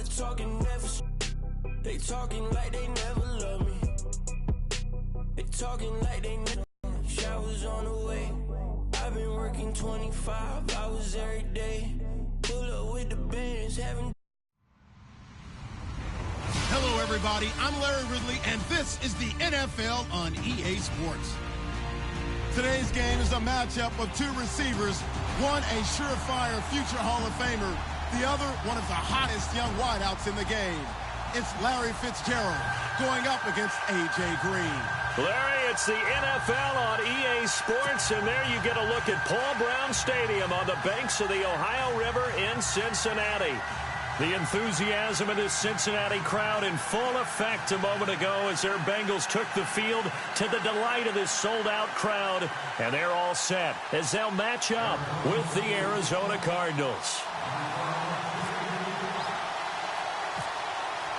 of talking never. They talking like they never love me. They talking like they never. Showers on the way. I've been working 25 hours every day. Pull up with the bands, having. Hello, everybody. I'm Larry Ridley, and this is the NFL on EA Sports. Today's game is a matchup of two receivers, one a surefire future Hall of Famer, the other one of the hottest young wideouts in the game. It's Larry Fitzgerald going up against A.J. Green. Larry, it's the NFL on EA Sports, and there you get a look at Paul Brown Stadium on the banks of the Ohio River in Cincinnati. The enthusiasm in this Cincinnati crowd in full effect a moment ago as their Bengals took the field to the delight of this sold-out crowd. And they're all set as they'll match up with the Arizona Cardinals.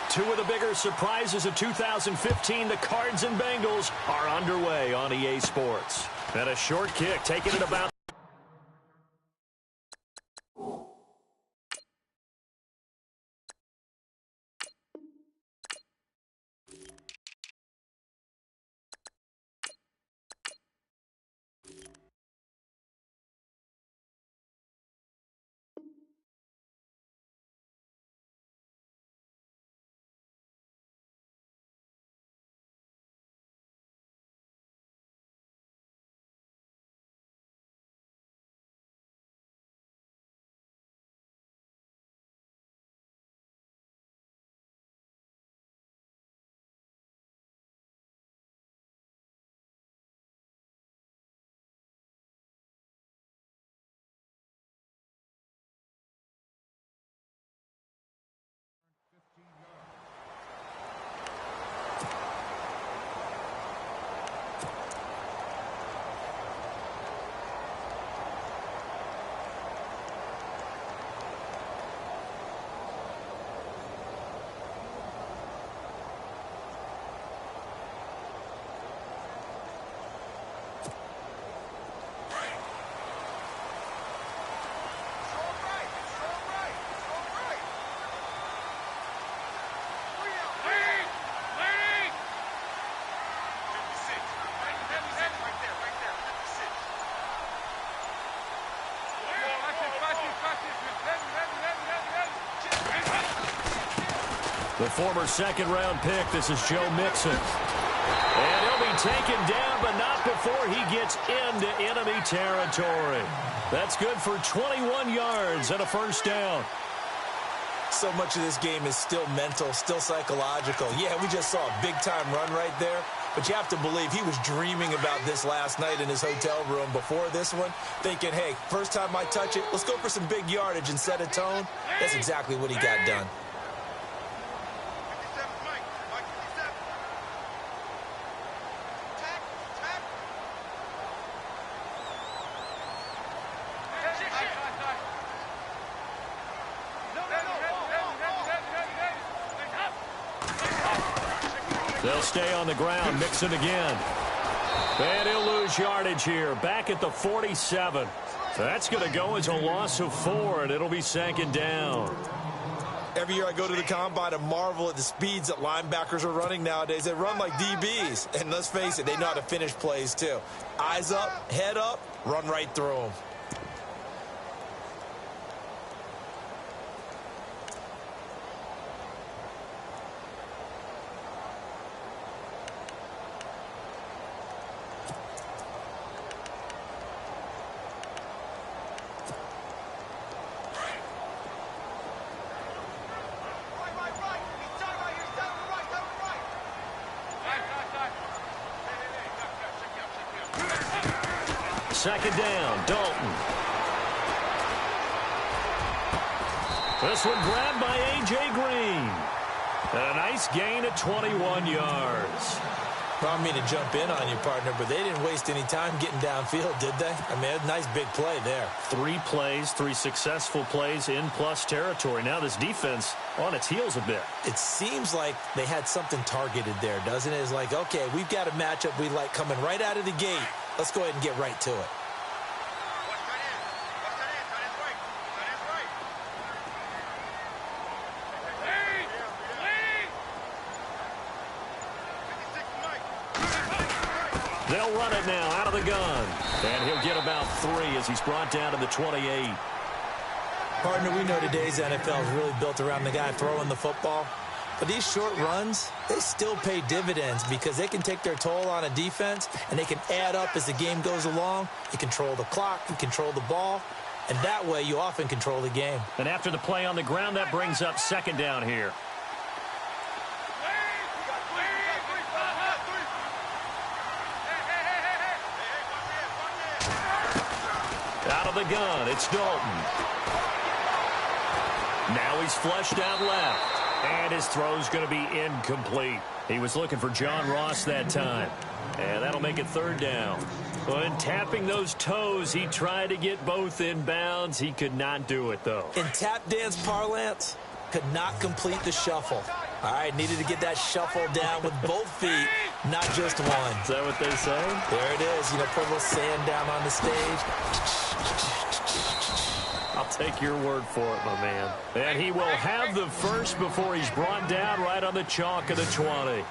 Two of the bigger surprises of 2015, the Cards and Bengals, are underway on EA Sports. And a short kick taking it about. The former second-round pick, this is Joe Mixon. And he'll be taken down, but not before he gets into enemy territory. That's good for 21 yards and a first down. So much of this game is still mental, still psychological. Yeah, we just saw a big-time run right there, but you have to believe he was dreaming about this last night in his hotel room before this one, thinking, hey, first time I touch it, let's go for some big yardage and set a tone. That's exactly what he got done. They'll stay on the ground. Mixon again. And he'll lose yardage here. Back at the 47. That's going to go as a loss of 4, and it'll be second down. Every year I go to the combine and marvel at the speeds that linebackers are running nowadays. They run like DBs. And let's face it, they know how to finish plays too. Eyes up, head up, run right through them. Second down, Dalton. This one grabbed by A.J. Green. And a nice gain of 21 yards. I don't mean to jump in on you, partner, but they didn't waste any time getting downfield, did they? I mean, a nice big play there. 3 plays, 3 successful plays in plus territory. Now this defense on its heels a bit. It seems like they had something targeted there, doesn't it? It's like, okay, we've got a matchup we like coming right out of the gate. Let's go ahead and get right to it. They'll run it now out of the gun. And he'll get about 3 as he's brought down to the 28. Partner, we know today's NFL is really built around the guy throwing the football. But these short runs, they still pay dividends because they can take their toll on a defense, and they can add up as the game goes along. You control the clock, you control the ball, and that way you often control the game. And after the play on the ground, that brings up second down here. Out of the gun, it's Dalton. Now he's flushed out left. And his throw's going to be incomplete. He was looking for John Ross that time. And that'll make it third down. When tapping those toes, he tried to get both in bounds. He could not do it, though. In tap dance parlance, could not complete the shuffle. All right, needed to get that shuffle down with both feet, not just one. Is that what they say? There it is. You know, put a little sand down on the stage. I'll take your word for it, my man. And he will have the first before he's brought down right on the chalk of the 20.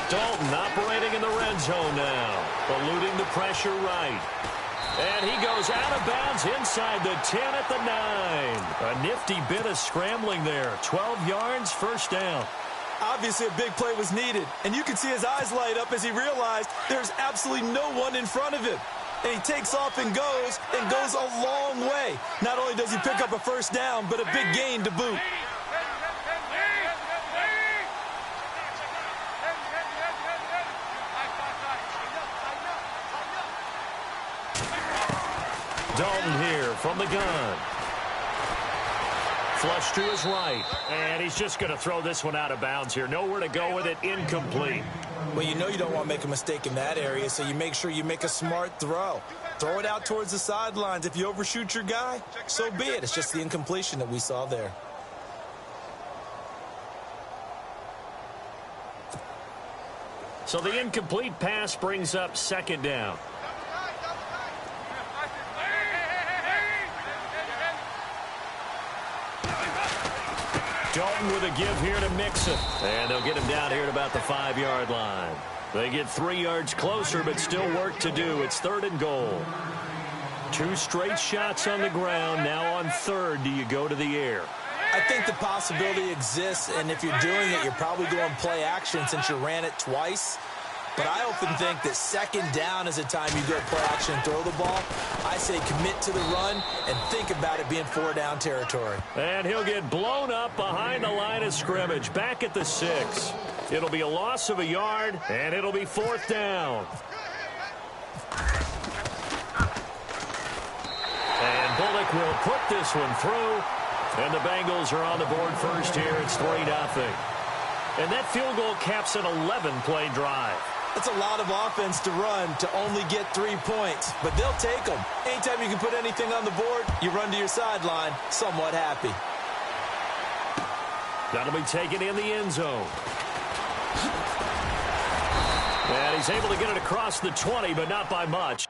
Dalton operating in the red zone now, eluding the pressure right. And he goes out of bounds inside the 10 at the 9. A nifty bit of scrambling there. 12 yards, first down. Obviously, a big play was needed, and you can see his eyes light up as he realized there's absolutely no one in front of him. And he takes off and goes a long way. Not only does he pick up a first down, but a big gain to boot. Dalton here from the gun. Flush to his right, and he's just going to throw this one out of bounds here. Nowhere to go with it, incomplete. Well, you know you don't want to make a mistake in that area, so you make sure you make a smart throw. Throw it out towards the sidelines. If you overshoot your guy, so be it. It's just the incompletion that we saw there. So the incomplete pass brings up second down. Dalton with a give here to Mixon. And they'll get him down here at about the 5-yard line. They get 3 yards closer, but still work to do. It's third and goal. 2 straight shots on the ground. Now on third, do you go to the air? I think the possibility exists, and if you're doing it, you're probably going play action since you ran it twice. But I often think that second down is a time you go play action and throw the ball. I say commit to the run and think about it being 4-down territory. And he'll get blown up behind the line of scrimmage, back at the 6. It'll be a loss of a yard, and it'll be 4th down. And Bullock will put this one through. And the Bengals are on the board first here. It's 3-0. And that field goal caps an 11-play drive. It's a lot of offense to run to only get 3 points, but they'll take them. Anytime you can put anything on the board, you run to your sideline somewhat happy. That'll be taken in the end zone. And he's able to get it across the 20, but not by much.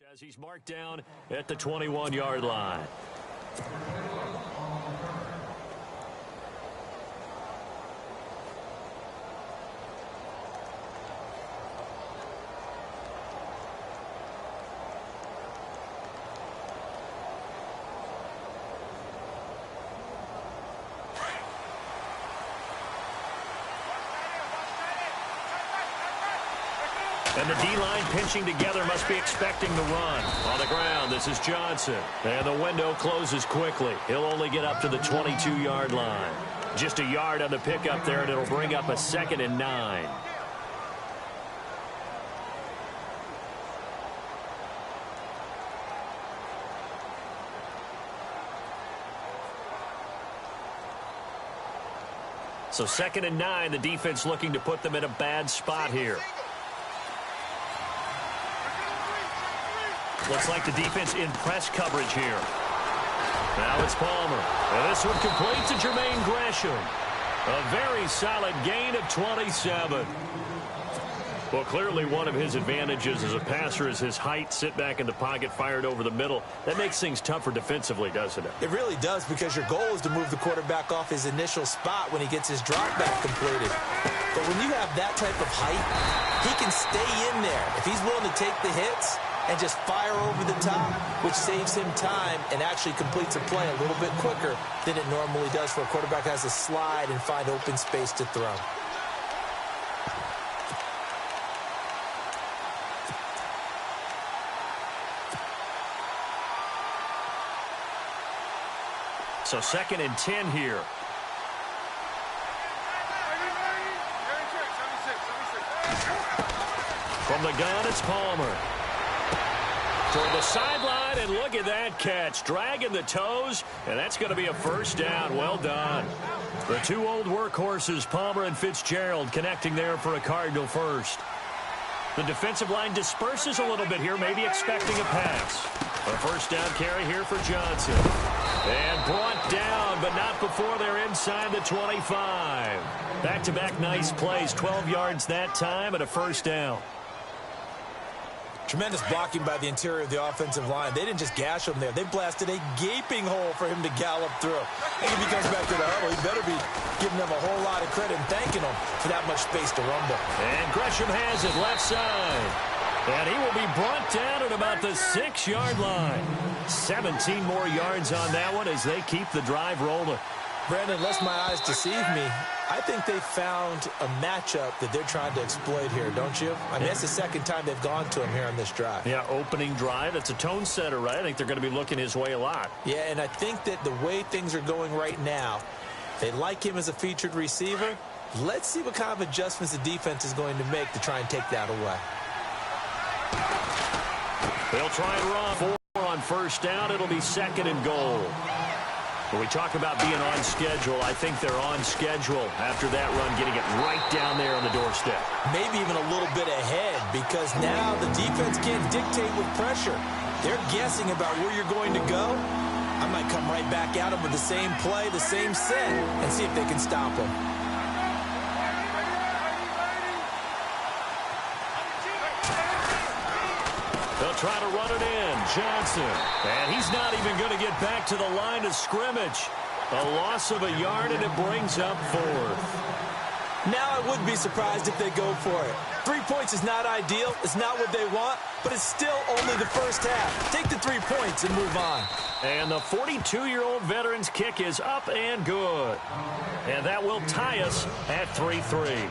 As he's marked down at the 21-yard line. And the D-line pinching together must be expecting the run. On the ground, this is Johnson. And the window closes quickly. He'll only get up to the 22-yard line. Just a yard on the pickup there, and it'll bring up a 2nd and 9. So 2nd and 9, the defense looking to put them in a bad spot here. Looks like the defense in press coverage here. Now it's Palmer. And this one complete to Jermaine Gresham. A very solid gain of 27. Well, clearly one of his advantages as a passer is his height. Sit back in the pocket, fired over the middle. That makes things tougher defensively, doesn't it? It really does, because your goal is to move the quarterback off his initial spot when he gets his drop back completed. But when you have that type of height, he can stay in there. If he's willing to take the hits and just fire over the top, which saves him time and actually completes a play a little bit quicker than it normally does for a quarterback has to slide and find open space to throw. So 2nd and 10 here. From the gun, it's Palmer. Toward the sideline, and look at that catch. Dragging the toes, and that's going to be a first down. Well done. The two old workhorses, Palmer and Fitzgerald, connecting there for a Cardinal first. The defensive line disperses a little bit here, maybe expecting a pass. A first down carry here for Johnson. And brought down, but not before they're inside the 25. Back-to-back nice plays, 12 yards that time, and a first down. Tremendous blocking by the interior of the offensive line. They didn't just gash him there. They blasted a gaping hole for him to gallop through. And if he comes back to the huddle, he better be giving them a whole lot of credit and thanking them for that much space to rumble. And Gresham has it left side. And he will be brought down at about the 6-yard line. 17 more yards on that one as they keep the drive rolling. Brandon, unless my eyes deceive me, I think they found a matchup that they're trying to exploit here, don't you? I mean, that's the second time they've gone to him here on this drive. Yeah, opening drive. It's a tone setter, right? I think they're going to be looking his way a lot. Yeah, and I think that the way things are going right now, they like him as a featured receiver. Let's see what kind of adjustments the defense is going to make to try and take that away. They'll try and run 4 on first down. It'll be 2nd and goal. When we talk about being on schedule, I think they're on schedule after that run, getting it right down there on the doorstep. Maybe even a little bit ahead, because now the defense can't dictate with pressure. They're guessing about where you're going to go. I might come right back at them with the same play, the same set, and see if they can stop them. They'll try to run it in. Johnson. And he's not even going to get back to the line of scrimmage. A loss of a yard, and it brings up 4th. Now I wouldn't be surprised if they go for it. 3 points is not ideal. It's not what they want, but it's still only the first half. Take the 3 points and move on. And the 42-year-old veteran's kick is up and good. And that will tie us at 3-3.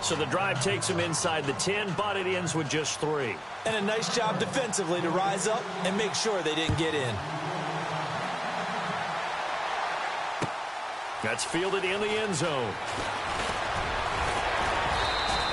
So the drive takes them inside the 10, but it ends with just 3. And a nice job defensively to rise up and make sure they didn't get in. That's fielded in the end zone.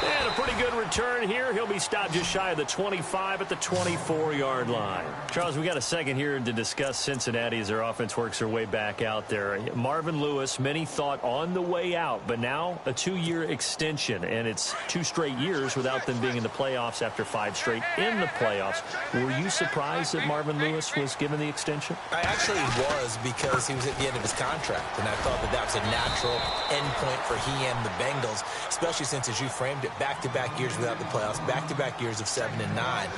And a pretty good return here. He'll be stopped just shy of the 25 at the 24-yard line. Charles, we got a second here to discuss Cincinnati as their offense works their way back out there. Marvin Lewis, many thought on the way out, but now a 2-year extension, and it's 2 straight years without them being in the playoffs after 5 straight in the playoffs. Were you surprised that Marvin Lewis was given the extension? I actually was, because he was at the end of his contract, and I thought that that was a natural endpoint for he and the Bengals, especially since, as you framed it, back-to-back years without the playoffs, back-to-back years of 7 and 9.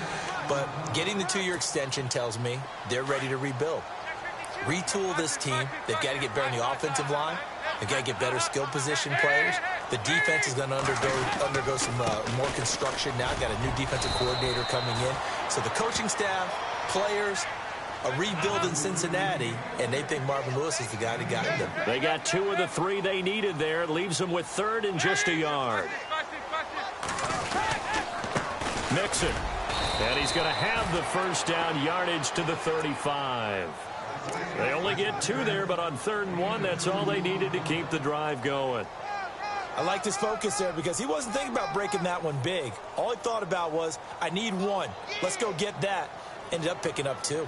But getting the 2-year extension tells me they're ready to rebuild. Retool this team. They've got to get better in the offensive line. They've got to get better skill position players. The defense is going to undergo some more construction now. Got a new defensive coordinator coming in. So the coaching staff, players, a rebuild in Cincinnati, and they think Marvin Lewis is the guy that got them. They got 2 of the 3 they needed there. It leaves them with 3rd and just a yard. Mixon. And he's going to have the first down, yardage to the 35. They only get 2 there, but on 3rd and 1, that's all they needed to keep the drive going. I liked his focus there, because he wasn't thinking about breaking that one big. All he thought about was, I need 1. Let's go get that. Ended up picking up 2.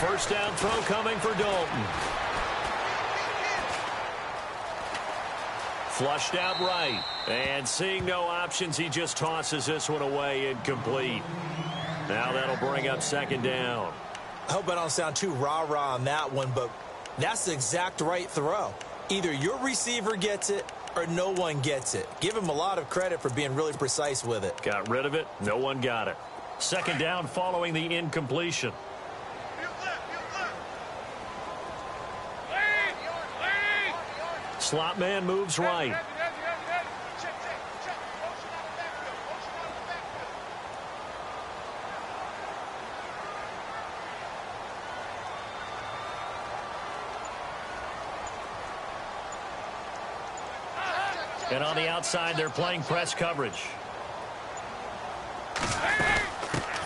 first down throw coming for Dalton. Flushed out right. And seeing no options, he just tosses this one away, incomplete. Now that'll bring up second down. I hope I don't sound too rah-rah on that one, but that's the exact right throw. Either your receiver gets it or no one gets it. Give him a lot of credit for being really precise with it. Got rid of it. No one got it. Second down following the incompletion. Slot man moves right. And on the outside, they're playing press coverage.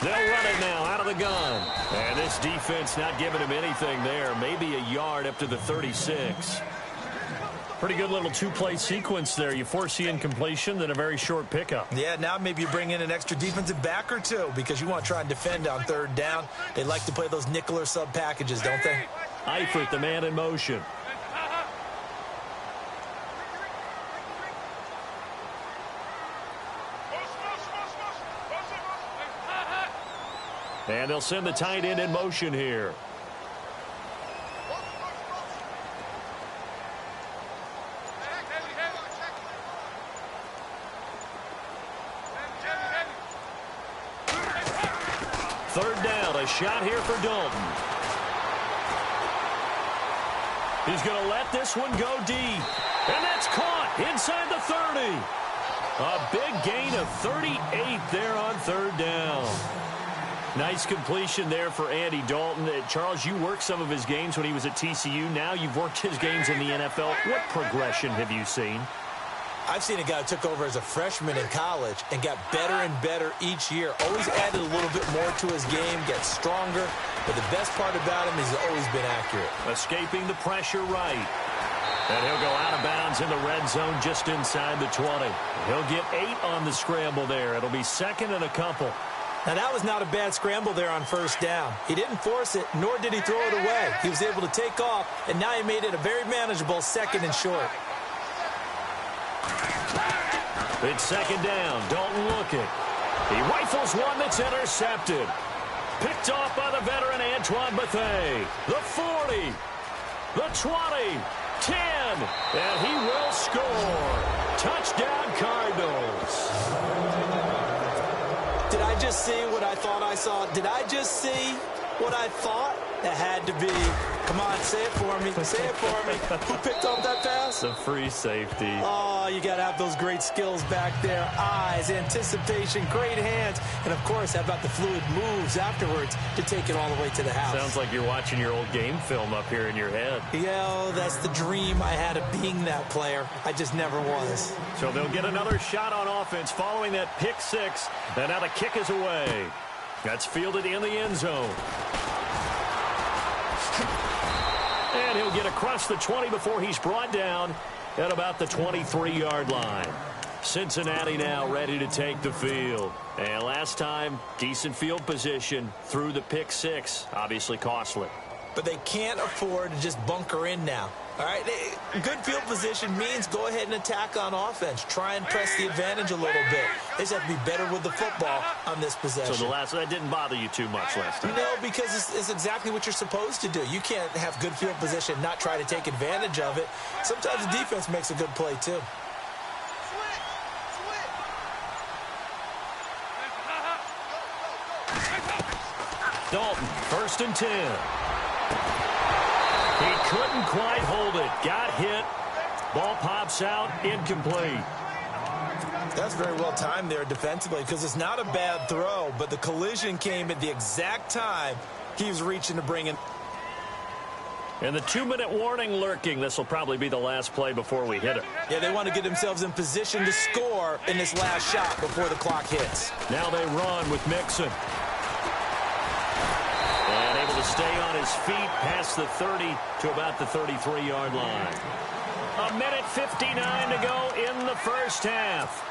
They'll run it now out of the gun. And this defense not giving him anything there. Maybe a yard up to the 36. Pretty good little two-play sequence there. You force the incompletion, then a very short pickup. Yeah, now maybe you bring in an extra defensive back or two because you want to try and defend on third down. They like to play those nickel or sub packages, don't they? Eifert, the man in motion. And they'll send the tight end in motion here. Third down, a shot here for Dalton. He's going to let this one go deep. And that's caught inside the 30. A big gain of 38 there on third down. Nice completion there for Andy Dalton. Charles, you worked some of his games when he was at TCU. Now you've worked his games in the NFL. What progression have you seen? I've seen a guy who took over as a freshman in college and got better and better each year. Always added a little bit more to his game, gets stronger. But the best part about him is he's always been accurate. Escaping the pressure right. And he'll go out of bounds in the red zone just inside the 20. He'll get 8 on the scramble there. It'll be second and a couple. Now, that was not a bad scramble there on first down. He didn't force it, nor did he throw it away. He was able to take off, and now he made it a very manageable second and short. It's second down. Dalton looking. He rifles one that's intercepted. Picked off by the veteran Antoine Bethea. The 40. The 20. 10. And he will score. Touchdown, Cardinals. Did I just see what I thought I saw? Did I just see what I thought? It had to be. Come on, say it for me. Say it for me. Who picked up that pass? The free safety. Oh, you got to have those great skills back there. Eyes, anticipation, great hands. And, of course, how about the fluid moves afterwards to take it all the way to the house? Sounds like you're watching your old game film up here in your head. Yeah, that's the dream I had of being that player. I just never was. So they'll get another shot on offense following that pick six. And now the kick is away. That's fielded in the end zone. And he'll get across the 20 before he's brought down at about the 23-yard line. Cincinnati now ready to take the field. And last time, decent field position through the pick six. Obviously costly. But they can't afford to just bunker in now. All right, good field position means go ahead and attack on offense. Try and press the advantage a little bit. They just have to be better with the football on this possession. So that didn't bother you too much last time? No, because it's exactly what you're supposed to do. You can't have good field position and not try to take advantage of it. Sometimes the defense makes a good play, too. Dalton, 1st and 10. He couldn't quite hold it. Got hit. Ball pops out. Incomplete. That's very well timed there defensively because it's not a bad throw, but the collision came at the exact time he was reaching to bring in. And the 2-minute warning lurking. This will probably be the last play before we hit it. Yeah, they want to get themselves in position to score in this last shot before the clock hits. Now they run with Mixon. And able to stay on his feet past the 30 to about the 33-yard line. 1:59 to go in the first half.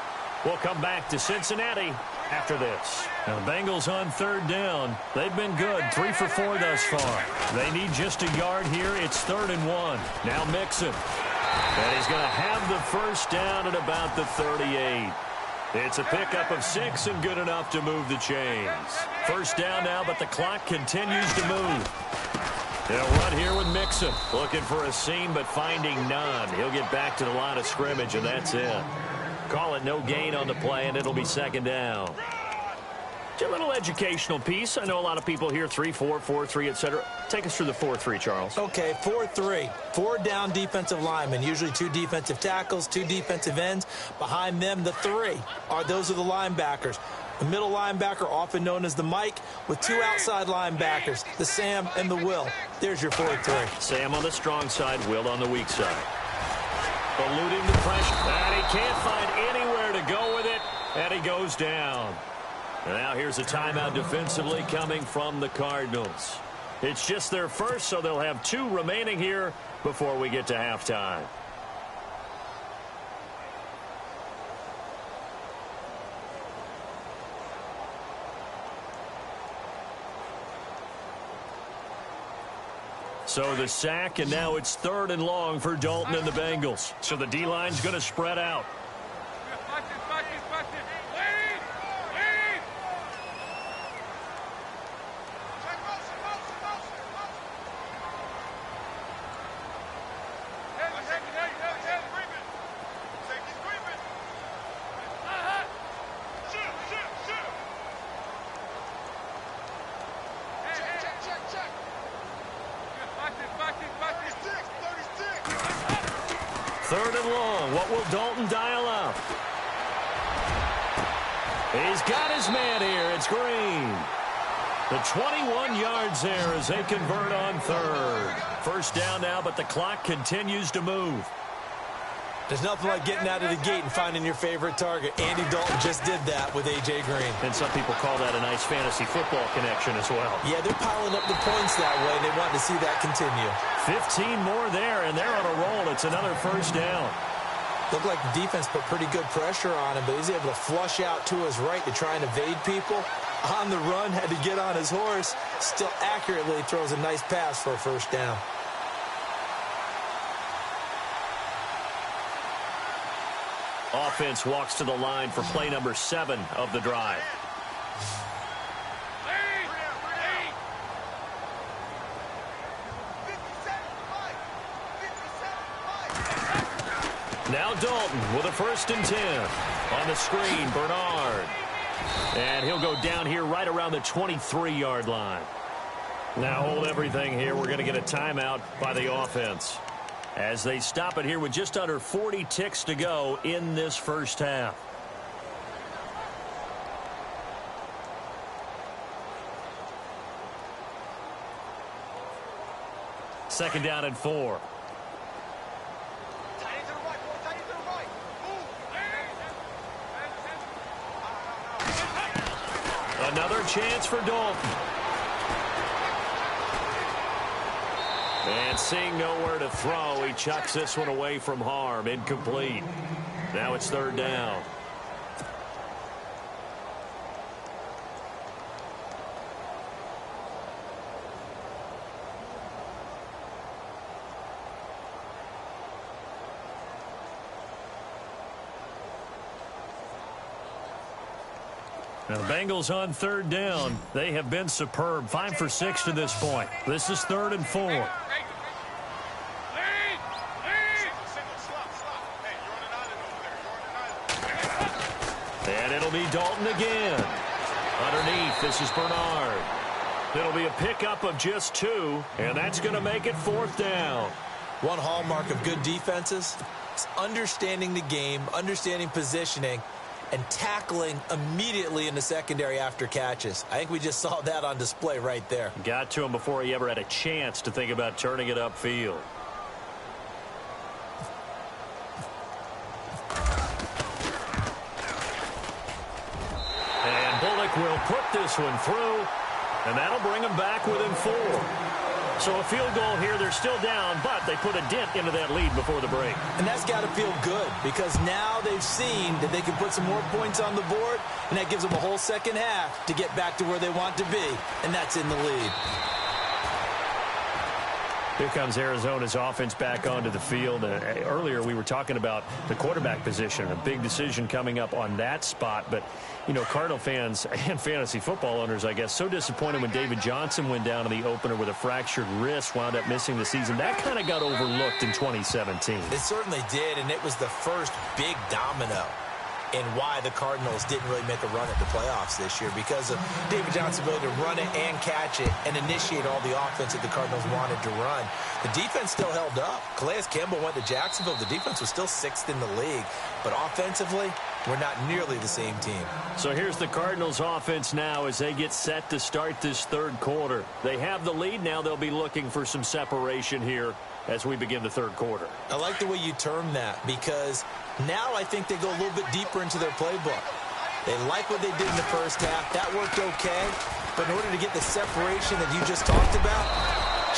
We'll come back to Cincinnati after this. Now the Bengals on third down. They've been good, 3 for 4 thus far. They need just a yard here. It's 3rd and 1. Now Mixon. And he's going to have the first down at about the 38. It's a pickup of 6 and good enough to move the chains. First down now, but the clock continues to move. They'll run here with Mixon. Looking for a seam, but finding none. He'll get back to the line of scrimmage, and that's it. Call it no gain on the play, and it'll be 2nd down. Just a little educational piece. I know a lot of people hear 3-4, 4-3, etc. Take us through the 4-3, Charles. Okay, 4-3. 4 down defensive linemen, usually 2 defensive tackles, 2 defensive ends. Behind them, the 3. Those are the linebackers. The middle linebacker, often known as the Mike, with 2 outside linebackers, the Sam and the Will. There's your 4-3. Sam on the strong side, Will on the weak side. Eluding the pressure. And he can't find anywhere to go with it, and he goes down. And now here's a timeout defensively coming from the Cardinals. It's just their first, so they'll have 2 remaining here before we get to halftime. So the sack, and now it's 3rd and long for Dalton and the Bengals. So the D-line's going to spread out. Third and long. What will Dalton dial up? He's got his man here. It's Green. The 21 yards there as they convert on 3rd. First down now, but the clock continues to move. There's nothing like getting out of the gate and finding your favorite target. Andy Dalton just did that with A.J. Green. And some people call that a nice fantasy football connection as well. Yeah, they're piling up the points that way, and they want to see that continue. 15 more there, and they're on a roll. It's another first down. Looked like the defense put pretty good pressure on him, but he's able to flush out to his right to try and evade people. On the run, had to get on his horse. Still accurately throws a nice pass for a first down. Offense walks to the line for play number 7 of the drive. Now Dalton with a 1st and 10. On the screen, Bernard. And he'll go down here right around the 23-yard line. Now hold everything here. We're going to get a timeout by the offense, as they stop it here with just under 40 ticks to go in this first half. Second down and 4. Another chance for Dalton. And seeing nowhere to throw, he chucks this one away from harm. Incomplete. Now it's 3rd down. Now the Bengals on 3rd down. They have been superb. 5 for 6 to this point. This is 3rd and 4. And it'll be Dalton again. Underneath, this is Bernard. It'll be a pickup of just 2, and that's going to make it 4th down. One hallmark of good defenses is understanding the game, understanding positioning, and tackling immediately in the secondary after catches. I think we just saw that on display right there. Got to him before he ever had a chance to think about turning it upfield. And Bullock will put this one through, and that'll bring him back within 4. So a field goal here, they're still down, but they put a dent into that lead before the break. And that's got to feel good because now they've seen that they can put some more points on the board, and that gives them a whole second half to get back to where they want to be, and that's in the lead. Here comes Arizona's offense back onto the field. Earlier we were talking about the quarterback position, a big decision coming up on that spot. But, you know, Cardinal fans and fantasy football owners, I guess, so disappointed when David Johnson went down in the opener with a fractured wrist, wound up missing the season. That kind of got overlooked in 2017. It certainly did, and it was the first big domino in why the Cardinals didn't really make a run at the playoffs this year, because of David Johnson's ability to run it and catch it and initiate all the offense that the Cardinals wanted to run. The defense still held up. Calais Campbell went to Jacksonville. The defense was still 6th in the league. But offensively, we're not nearly the same team. So here's the Cardinals offense now as they get set to start this third quarter. They have the lead now. They'll be looking for some separation here as we begin the third quarter. I like the way you term that, because now I think they go a little bit deeper into their playbook. They like what they did in the first half. That worked okay. But in order to get the separation that you just talked about,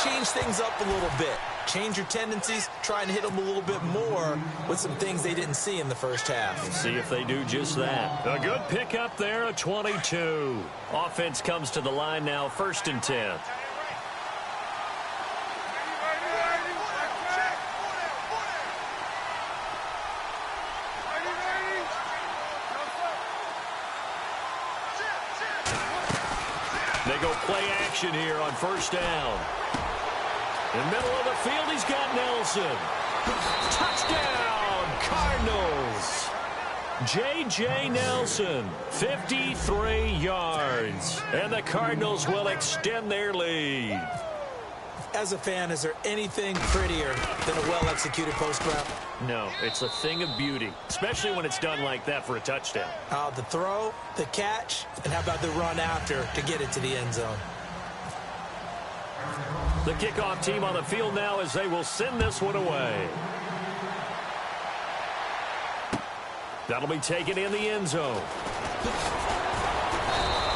change things up a little bit. Change your tendencies, try and hit them a little bit more with some things they didn't see in the first half. Let's see if they do just that. A good pickup there, a 22. Offense comes to the line now, 1st and 10. They go play action here on 1st down. In the middle of the field, he's got Nelson. Touchdown, Cardinals. J.J. Nelson, 53 yards. And the Cardinals will extend their lead. As a fan, is there anything prettier than a well-executed post route? No, it's a thing of beauty, especially when it's done like that for a touchdown. The throw, the catch, and how about the run after to get it to the end zone? The kickoff team on the field now as they will send this one away. That'll be taken in the end zone.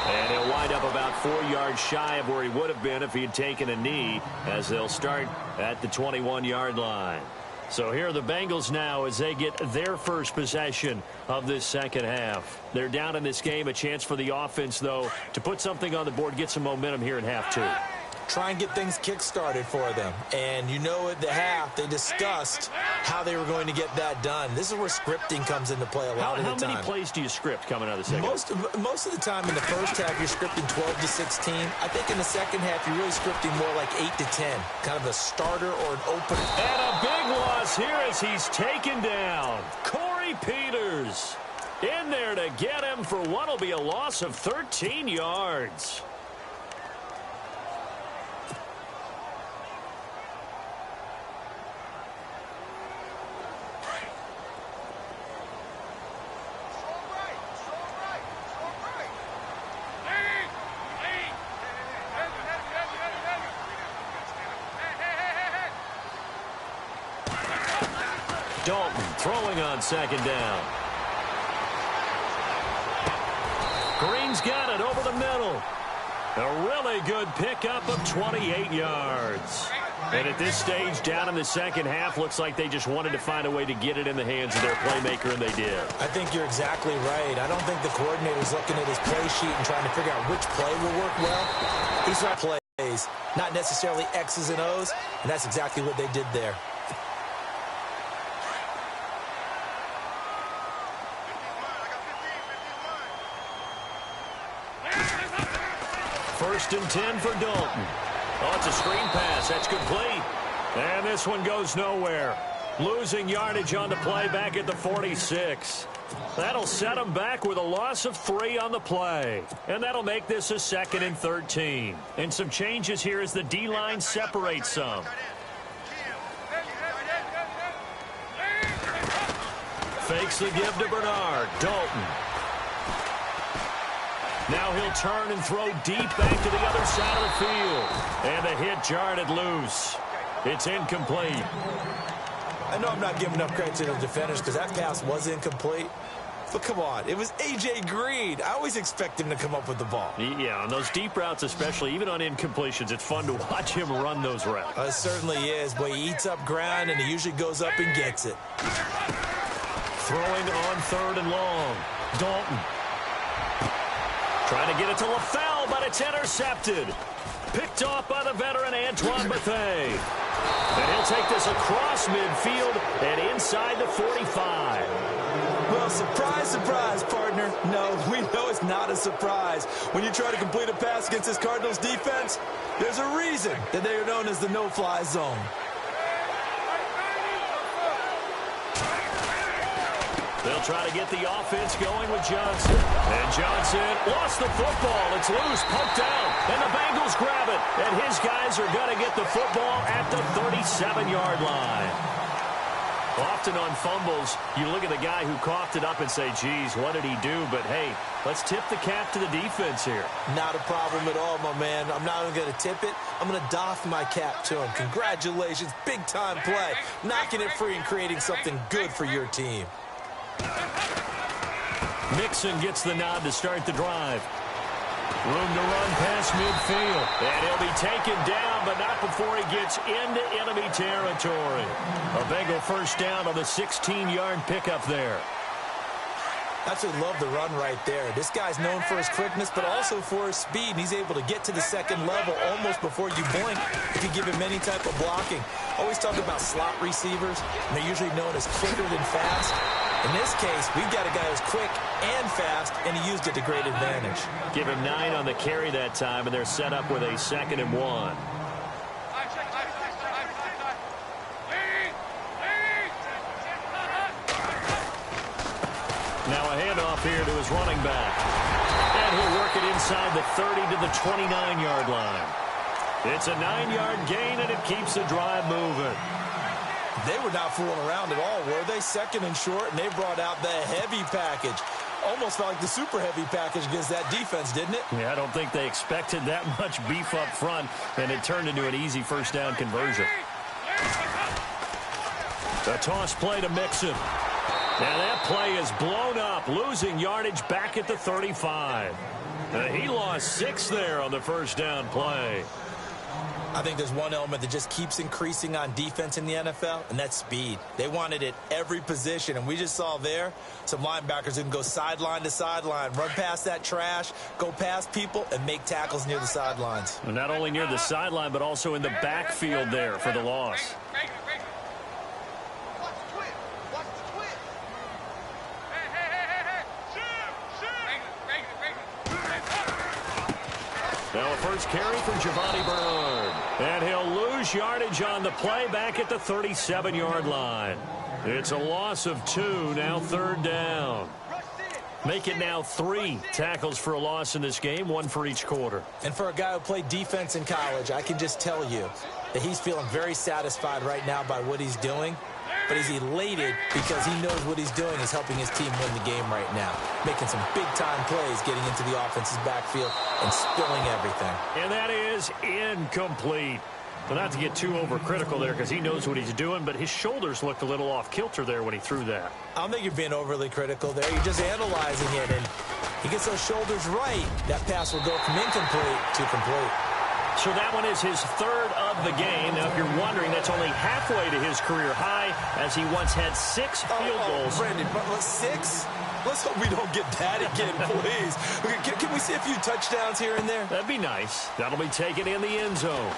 And he'll wind up about 4 yards shy of where he would have been if he had taken a knee, as they'll start at the 21-yard line. So here are the Bengals now as they get their first possession of this second half. They're down in this game. A chance for the offense, though, to put something on the board, get some momentum here in half 2. Try and get things kick-started for them. And you know at the half, they discussed how they were going to get that done. This is where scripting comes into play a lot of the time. How many plays do you script coming out of the second? Most of the time in the first half, you're scripting 12 to 16. I think in the second half, you're really scripting more like 8 to 10. Kind of a starter or an opener. And a big loss here as he's taken down. Corey Peters in there to get him for what will be a loss of 13 yards. Dalton throwing on 2nd down. Green's got it over the middle. A really good pickup of 28 yards. And at this stage, down in the second half, looks like they just wanted to find a way to get it in the hands of their playmaker, and they did. I think you're exactly right. I don't think the coordinator's looking at his play sheet and trying to figure out which play will work well. These are plays, not necessarily X's and O's, and that's exactly what they did there. 1st and 10 for Dalton. Oh, it's a screen pass. That's complete. And this one goes nowhere. Losing yardage on the play back at the 46. That'll set them back with a loss of 3 on the play. And that'll make this a 2nd and 13. And some changes here as the D-line separates some. Fakes the give to Bernard. Dalton. Now he'll turn and throw deep back to the other side of the field. And the hit jarred loose. It's incomplete. I know I'm not giving enough credit to the defenders because that pass was incomplete. But come on, it was A.J. Green. I always expect him to come up with the ball. Yeah, on those deep routes especially, even on incompletions, it's fun to watch him run those routes. It certainly is. Boy, he eats up ground, and he usually goes up and gets it. Throwing on 3rd and long. Dalton. Trying to get it to LaFell, but it's intercepted. Picked off by the veteran Antoine Bethea. And he'll take this across midfield and inside the 45. Well, surprise, surprise, partner. No, we know it's not a surprise. When you try to complete a pass against this Cardinals defense, there's a reason that they are known as the no-fly zone. They'll try to get the offense going with Johnson. And Johnson lost the football. It's loose, poked out, and the Bengals grab it. And his guys are going to get the football at the 37-yard line. Often on fumbles, you look at the guy who coughed it up and say, geez, what did he do? But, hey, let's tip the cap to the defense here. Not a problem at all, my man. I'm not even going to tip it. I'm going to doff my cap to him. Congratulations, big-time play. Knocking it free and creating something good for your team. Mixon gets the nod to start the drive. Room to run past midfield. And he'll be taken down, but not before he gets into enemy territory. A Bengal first down on the 16-yard pickup there. Absolutely love the run right there. This guy's known for his quickness, but also for his speed. And he's able to get to the second level almost before you blink if you give him any type of blocking. Always talk about slot receivers, and they're usually known as quicker than fast. In this case, we've got a guy who's quick and fast, and he used it to great advantage. Give him 9 on the carry that time, and they're set up with a 2nd and 1. Now a handoff here to his running back. And he'll work it inside the 30 to the 29-yard line. It's a 9-yard gain, and it keeps the drive moving. They were not fooling around at all, were they? 2nd and short, and they brought out the heavy package. Almost felt like the super heavy package against that defense, didn't it? Yeah, I don't think they expected that much beef up front, and it turned into an easy first down conversion. The toss play to Mixon. Now that play is blown up, losing yardage back at the 35. He lost 6 there on the first down play. I think there's one element that just keeps increasing on defense in the NFL, and that's speed. They want it at every position, and we just saw there some linebackers who can go sideline to sideline, run past that trash, go past people, and make tackles near the sidelines. And not only near the sideline, but also in the backfield there for the loss. Now a first carry from Giovanni Bernard. And he'll lose yardage on the play back at the 37-yard line. It's a loss of 2, now 3rd down. Make it now 3 tackles for a loss in this game, 1 for each quarter. And for a guy who played defense in college, I can just tell you that he's feeling very satisfied right now by what he's doing. But he's elated because he knows what he's doing is helping his team win the game right now. Making some big-time plays, getting into the offense's backfield and spilling everything. And that is incomplete. Well, not to get too overcritical there because he knows what he's doing, but his shoulders looked a little off-kilter there when he threw that. I don't think you're being overly critical there. You're just analyzing it, and he gets those shoulders right. That pass will go from incomplete to complete. So that one is his 3rd of the game. Now, if you're wondering, that's only halfway to his career high, as he once had 6 field goals. Brandon, 6? Let's hope we don't get that again, please. Can we see a few touchdowns here and there? That'd be nice. That'll be taken in the end zone.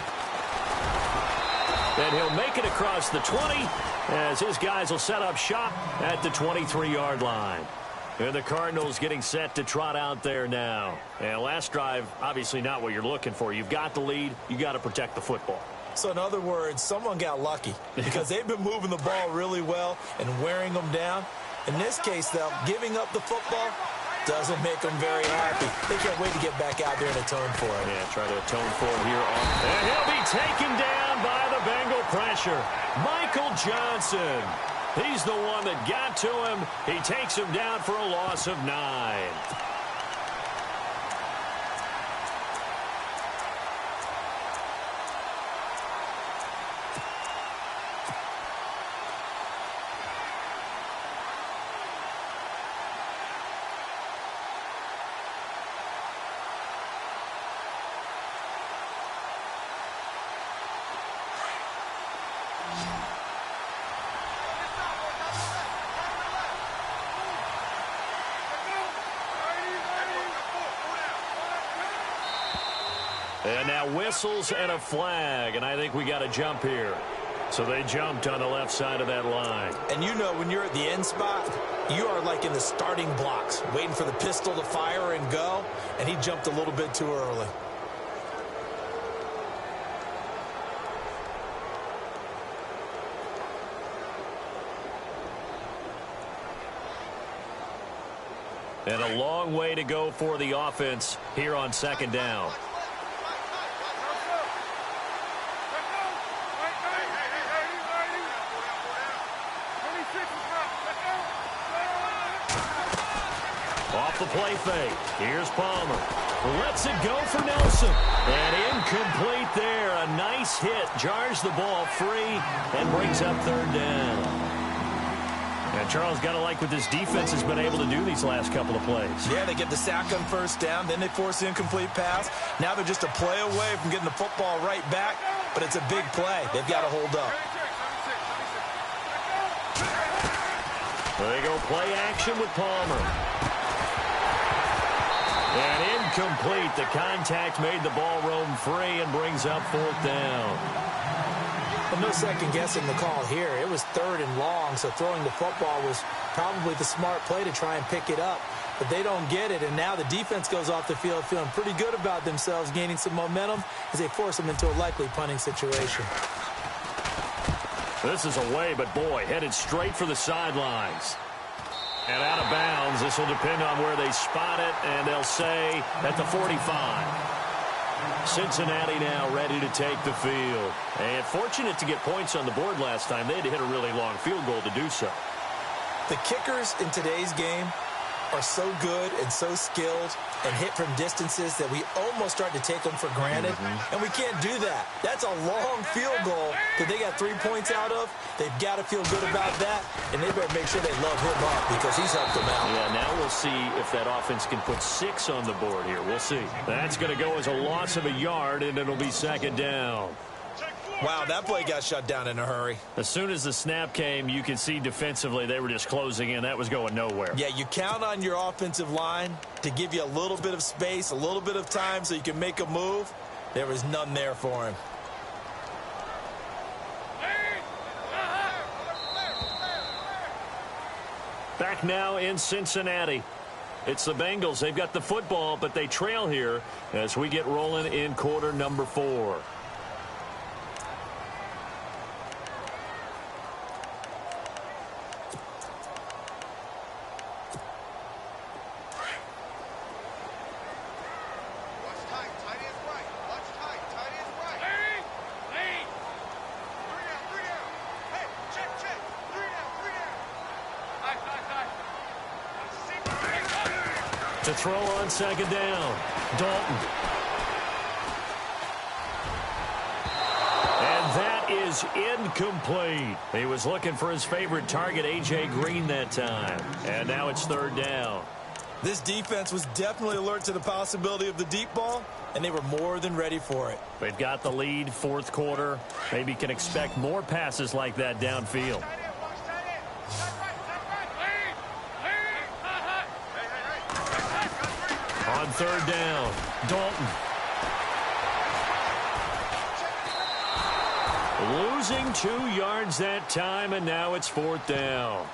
And he'll make it across the 20, as his guys will set up shop at the 23-yard line. And the Cardinals getting set to trot out there now. And last drive, obviously not what you're looking for. You've got the lead. You got to protect the football. So in other words, someone got lucky because they've been moving the ball really well and wearing them down. In this case, though, giving up the football doesn't make them very happy. They can't wait to get back out there and atone for it. Yeah, try to atone for it here. And he'll be taken down by the Bengal pressure. Michael Johnson. He's the one that got to him. He takes him down for a loss of 9. And now whistles and a flag, and I think we got a jump here. So they jumped on the left side of that line. And you know when you're at the end spot, you are like in the starting blocks, waiting for the pistol to fire and go, and he jumped a little bit too early. And a long way to go for the offense here on second down. Off the play fake. Here's Palmer. Lets it go for Nelson. And incomplete there. A nice hit. Jars the ball free and brings up third down. And Charles, got to like what this defense has been able to do these last couple of plays. Yeah, they get the sack on first down, then they force the incomplete pass. Now they're just a play away from getting the football right back, but it's a big play. They've got to hold up. There they go, play action with Palmer. And incomplete. The contact made the ball roam free and brings up fourth down. Well, no second guessing the call here. It was third and long, so throwing the football was probably the smart play to try and pick it up. But they don't get it, and now the defense goes off the field feeling pretty good about themselves, gaining some momentum as they force them into a likely punting situation. This is away, but boy, headed straight for the sidelines. And out of bounds. This will depend on where they spot it, and they'll say at the 45. Cincinnati now ready to take the field. And fortunate to get points on the board last time. They had to hit a really long field goal to do so. The kickers in today's game are so good and so skilled and hit from distances that we almost start to take them for granted. And we can't do that. That's a long field goal that they got 3 points out of. They've got to feel good about that, and they better make sure they love him up because he's helped them out. Yeah, now we'll see if that offense can put 6 on the board here. We'll see. That's going to go as a loss of a yard, and it'll be second down. Wow, that play got shut down in a hurry. As soon as the snap came, you can see defensively they were just closing in. That was going nowhere. Yeah, you count on your offensive line to give you a little bit of space, a little bit of time so you can make a move. There was none there for him. Back now in Cincinnati. It's the Bengals. They've got the football, but they trail here as we get rolling in quarter number 4. To throw on second down, Dalton. And that is incomplete. He was looking for his favorite target, A.J. Green, that time. And now it's third down. This defense was definitely alert to the possibility of the deep ball, and they were more than ready for it. They've got the lead, fourth quarter. Maybe can expect more passes like that downfield. On third down, Dalton. Losing 2 yards that time, and now it's fourth down.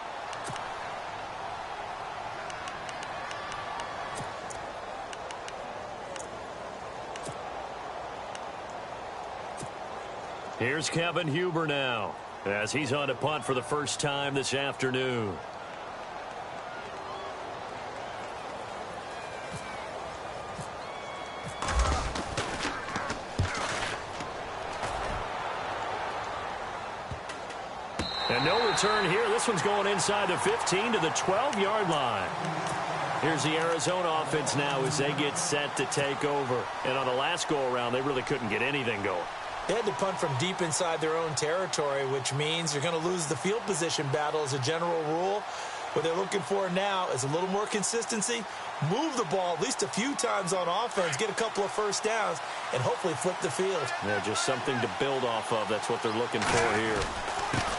Here's Kevin Huber now, as he's on a punt for the first time this afternoon. And no return here. This one's going inside the 15 to the 12-yard line. Here's the Arizona offense now as they get set to take over. And on the last go-around, they really couldn't get anything going. They had to punt from deep inside their own territory, which means you're going to lose the field position battle as a general rule. What they're looking for now is a little more consistency, move the ball at least a few times on offense, get a couple of first downs, and hopefully flip the field. Yeah, just something to build off of. That's what they're looking for here.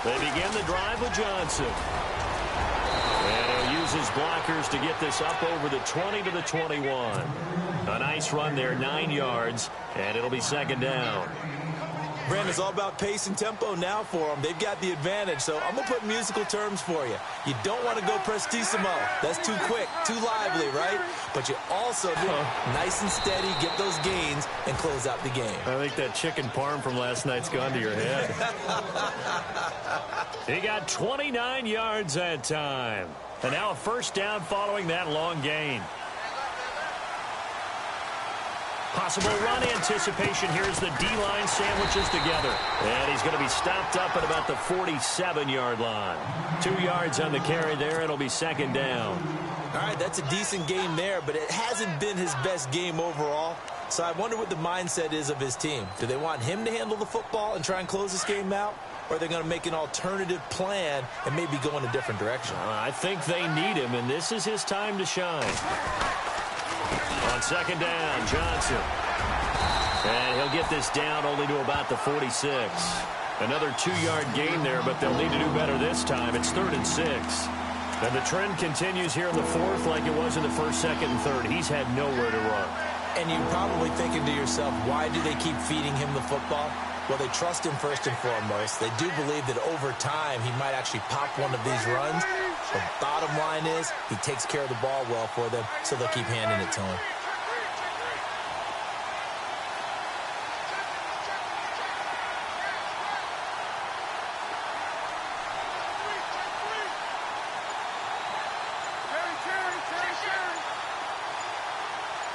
They begin the drive with Johnson. And he'll use his blockers to get this up over the 20 to the 21. A nice run there, 9 yards, and it'll be second down. Brandon, it's all about pace and tempo now for them. They've got the advantage, so I'm going to put musical terms for you. You don't want to go prestissimo. That's too quick, too lively, right? But you also do nice and steady, get those gains, and close out the game. I think that chicken parm from last night's gone to your head. He got 29 yards that time. And now a first down following that long gain. Possible run anticipation here as the D-line sandwiches together. And he's going to be stopped up at about the 47-yard line. 2 yards on the carry there. It'll be second down. All right, that's a decent game there, but it hasn't been his best game overall. So I wonder what the mindset is of his team. Do they want him to handle the football and try and close this game out? Or are they going to make an alternative plan and maybe go in a different direction? I think they need him, and this is his time to shine. On second down, Johnson. And he'll get this down only to about the 46. Another 2-yard gain there, but they'll need to do better this time. It's 3rd and 6. And the trend continues here in the 4th like it was in the 1st, 2nd, and 3rd. He's had nowhere to run. And you're probably thinking to yourself, why do they keep feeding him the football? Well, they trust him first and foremost. They do believe that over time he might actually pop one of these runs. The bottom line is he takes care of the ball well for them, so they'll keep handing it to him.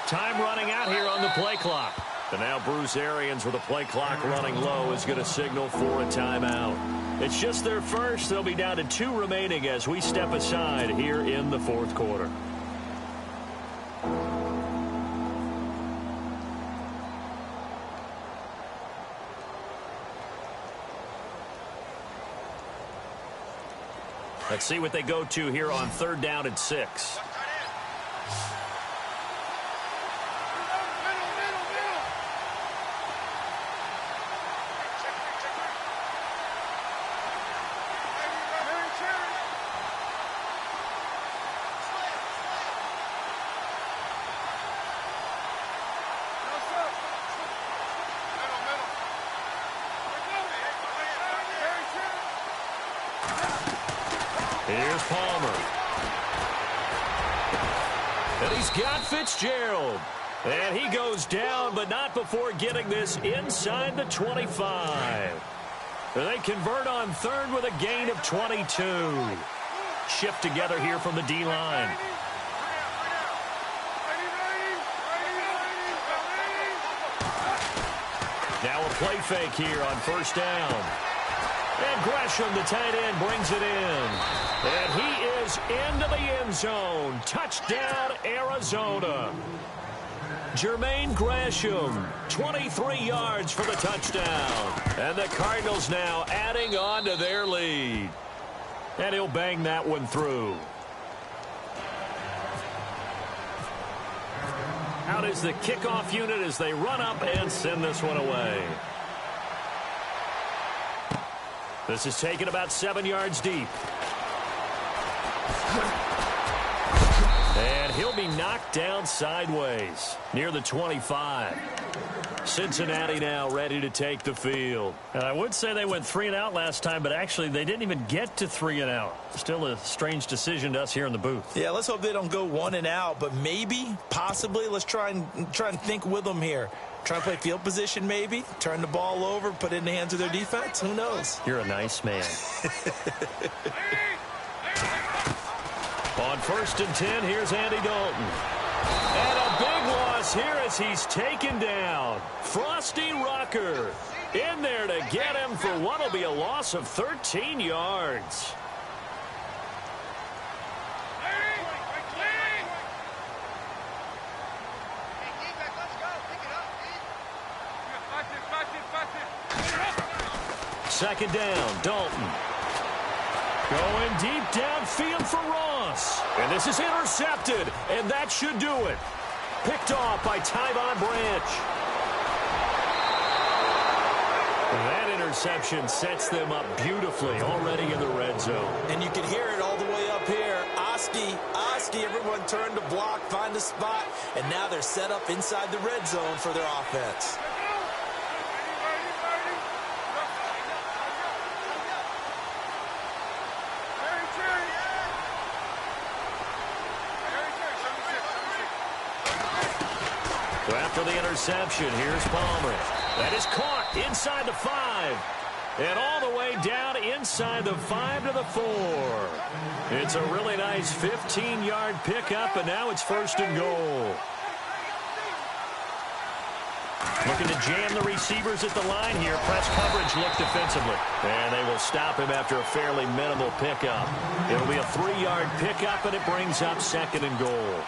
Time running out here on the play clock. And now Bruce Arians with the play clock running low is going to signal for a timeout. It's just their first. They'll be down to 2 remaining as we step aside here in the 4th quarter. Let's see what they go to here on 3rd down and 6. Here's Palmer. And he's got Fitzgerald. And he goes down, but not before getting this inside the 25. And they convert on 3rd with a gain of 22. Shift together here from the D-line. Now a play fake here on 1st down. And Gresham, the tight end, brings it in. And he is into the end zone. Touchdown, Arizona. Jermaine Gresham, 23 yards for the touchdown. And the Cardinals now adding on to their lead. And he'll bang that one through. Out is the kickoff unit as they run up and send this one away. This is taken about 7 yards deep. And he'll be knocked down sideways near the 25. Cincinnati now ready to take the field. And I would say they went 3 and out last time, but actually they didn't even get to 3 and out. Still a strange decision to us here in the booth. Yeah, let's hope they don't go 1 and out, but maybe, possibly, let's try and think with them here. Try and play field position maybe, turn the ball over, put it in the hands of their defense. Who knows? You're a nice man. On 1st and 10, here's Andy Dalton. And a big loss here as he's taken down. Frosty Rucker in there to get him for what will be a loss of 13 yards. Second down, Dalton. Going deep downfield for Ross. And this is intercepted, and that should do it. Picked off by Tyvon Branch. That interception sets them up beautifully already in the red zone. And you can hear it all the way up here. Oski, everyone turned to block, find a spot, and now they're set up inside the red zone for their offense. So after the interception, here's Palmer. That is caught inside the 5. And all the way down inside the 5 to the 4. It's a really nice 15-yard pickup, and now it's 1st and goal. Looking to jam the receivers at the line here. Press coverage look defensively. And they will stop him after a fairly minimal pickup. It'll be a 3-yard pickup, and it brings up 2nd and goal.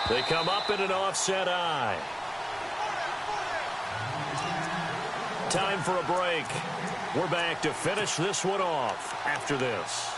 They come up in an offset eye. Time for a break. We're back to finish this one off after this.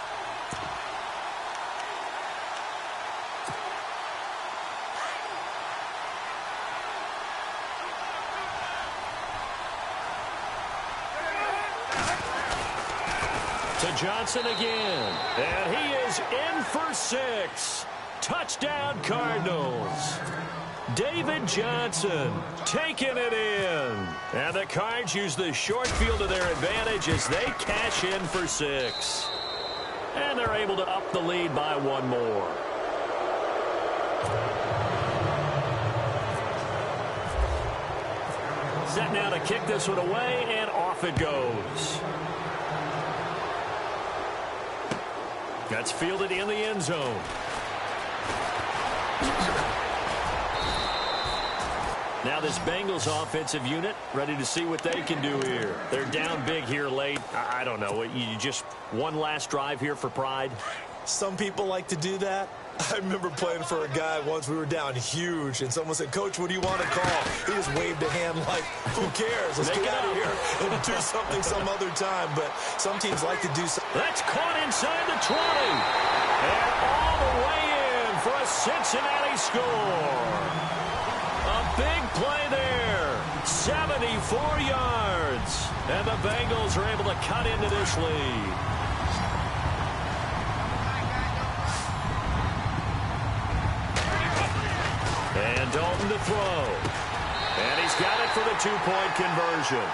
To Johnson again. And he is in for 6. Touchdown, Cardinals. David Johnson taking it in. And the Cards use the short field to their advantage as they cash in for 6. And they're able to up the lead by 1 more. Set now to kick this one away, and off it goes. That's fielded in the end zone. Now this Bengals offensive unit ready to see what they can do here. They're down big here late. I don't know. You just one last drive here for pride? Some people like to do that. I remember playing for a guy once. We were down huge, and someone said, "Coach, what do you want to call?" He just waved a hand like, who cares? Let's get out of here and do something some other time. But some teams like to do something. That's caught inside the 20. And all the way in for a Cincinnati score. A big play there. 74 yards. And the Bengals are able to cut into this lead. And Dalton to throw. And he's got it for the 2-point conversion.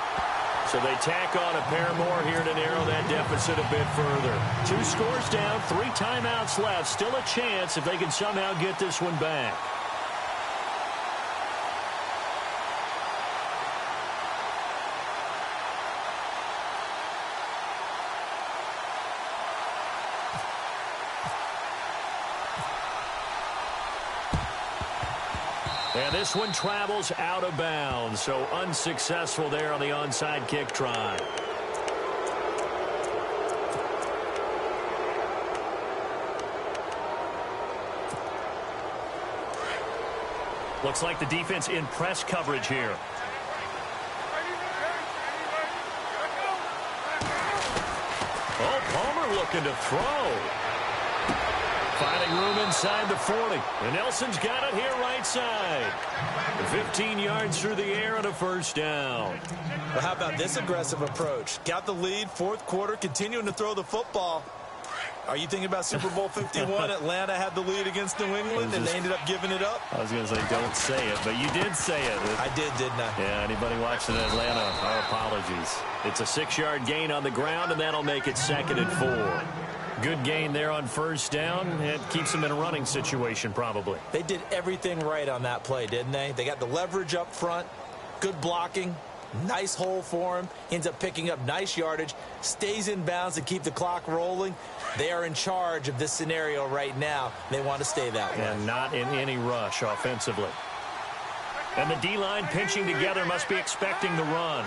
So they tack on a pair more here to narrow that deficit a bit further. 2 scores down, 3 timeouts left. Still a chance if they can somehow get this one back. And this one travels out of bounds, so unsuccessful there on the onside kick try. Looks like the defense in press coverage here. Oh, Palmer looking to throw. Finding room inside the 40. And Nelson's got it here right side. 15 yards through the air and a first down. Well, how about this aggressive approach? Got the lead, 4th quarter, continuing to throw the football. Are you thinking about Super Bowl 51? Atlanta had the lead against New England, and they ended up giving it up? I was going to say, don't say it, but you did say it. I did, didn't I? Yeah, anybody watching Atlanta, our apologies. It's a 6-yard gain on the ground, and that'll make it 2nd and 4. Good gain there on first down. It keeps them in a running situation, probably. They did everything right on that play, didn't they? They got the leverage up front, good blocking, nice hole for him, ends up picking up nice yardage, stays in bounds to keep the clock rolling. They are in charge of this scenario right now. They want to stay that way. And not in any rush offensively. And the D-line pinching together must be expecting the run.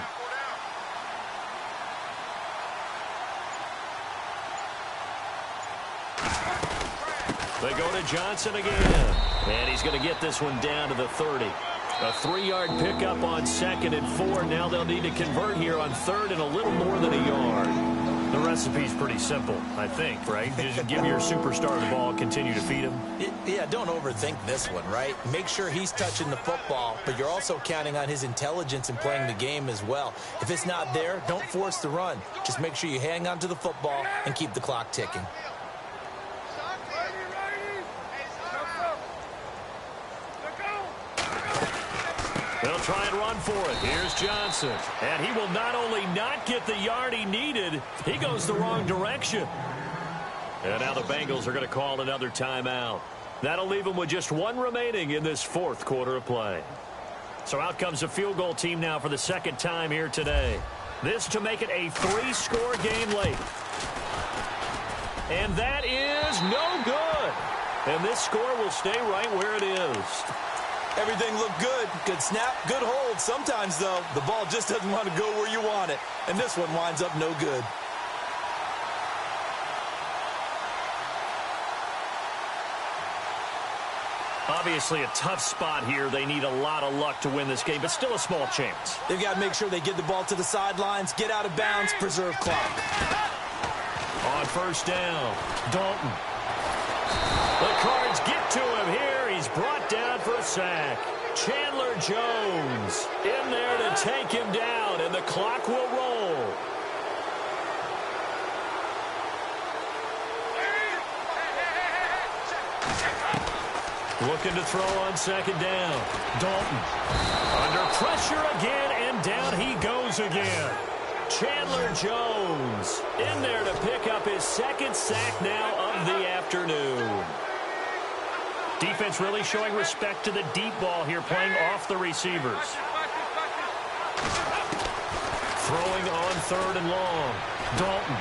They go to Johnson again. And he's going to get this one down to the 30. A 3-yard pickup on 2nd and 4. Now they'll need to convert here on 3rd and a little more than a yard. The recipe's pretty simple, I think, right? Just give your superstar the ball, continue to feed him. Yeah, don't overthink this one, right? Make sure he's touching the football, but you're also counting on his intelligence in playing the game as well. If it's not there, don't force the run. Just make sure you hang on to the football and keep the clock ticking. They'll try and run for it. Here's Johnson. And he will not only not get the yard he needed, he goes the wrong direction. And now the Bengals are going to call another timeout. That'll leave them with just one remaining in this fourth quarter of play. So out comes a field goal team now for the second time here today. This to make it a 3-score game late. And that is no good. And this score will stay right where it is. Everything looked good. Good snap, good hold. Sometimes, though, the ball just doesn't want to go where you want it. And this one winds up no good. Obviously a tough spot here. They need a lot of luck to win this game, but still a small chance. They've got to make sure they get the ball to the sidelines, get out of bounds, preserve clock. On first down, Dalton. The Cards get to him here. He's brought down for a sack. Chandler Jones in there to take him down, and the clock will roll. Looking to throw on second down. Dalton under pressure again, and down he goes again. Chandler Jones in there to pick up his second sack now of the afternoon. Defense really showing respect to the deep ball here, playing off the receivers. Throwing on third and long. Dalton.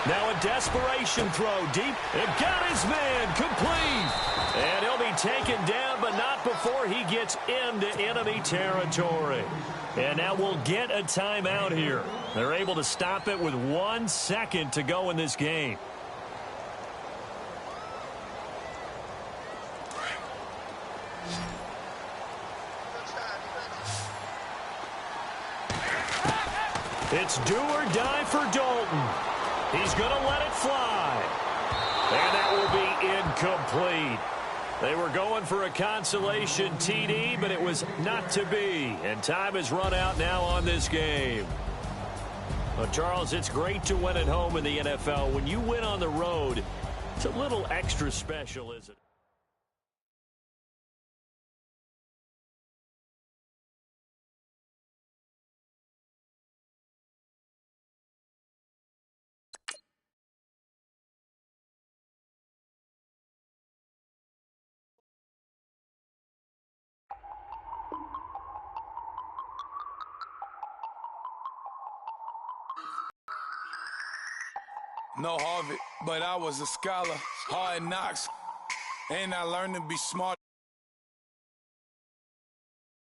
Now a desperation throw deep. It got his man complete. And he'll be taken down, but not before he gets into enemy territory. And now we'll get a timeout here. They're able to stop it with 1 second to go in this game. It's do or die for Dalton. He's going to let it fly. And that will be incomplete. They were going for a consolation TD, but it was not to be. And time has run out now on this game. Well, Charles, it's great to win at home in the NFL. When you win on the road, it's a little extra special, isn't it? No Harvard, but I was a scholar. Hard knocks, and I learned to be smart.